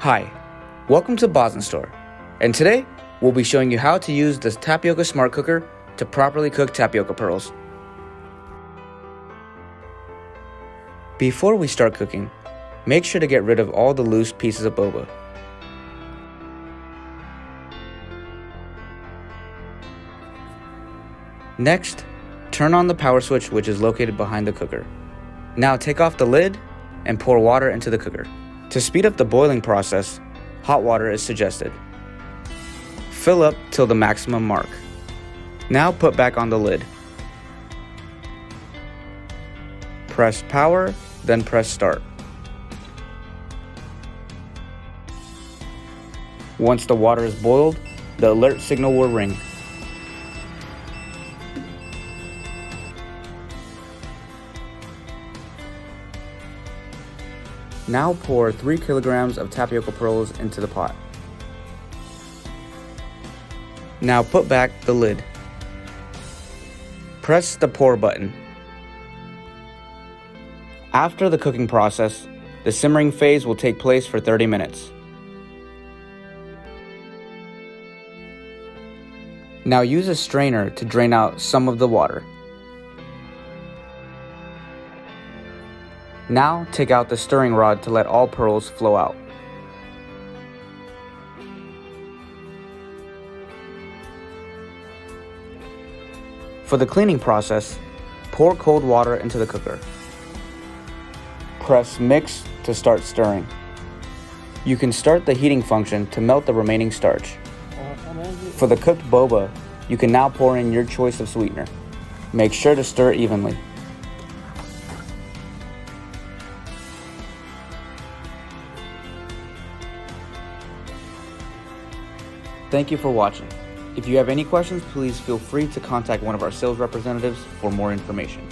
Hi, welcome to Boba Store, and today we'll be showing you how to use the Tapioca Smart Cooker to properly cook tapioca pearls. Before we start cooking, make sure to get rid of all the loose pieces of boba. Next, turn on the power switch, which is located behind the cooker. Now take off the lid and pour water into the cooker. To speed up the boiling process, hot water is suggested. Fill up till the maximum mark. Now put back on the lid. Press power, then press start. Once the water is boiled, the alert signal will ring. Now pour 3 kilograms of tapioca pearls into the pot. Now put back the lid. Press the pour button. After the cooking process, the simmering phase will take place for 30 minutes. Now use a strainer to drain out some of the water. Now take out the stirring rod to let all pearls flow out. For the cleaning process, pour cold water into the cooker. Press mix to start stirring. You can start the heating function to melt the remaining starch. For the cooked boba, you can now pour in your choice of sweetener. Make sure to stir evenly. Thank you for watching. If you have any questions, please feel free to contact one of our sales representatives for more information.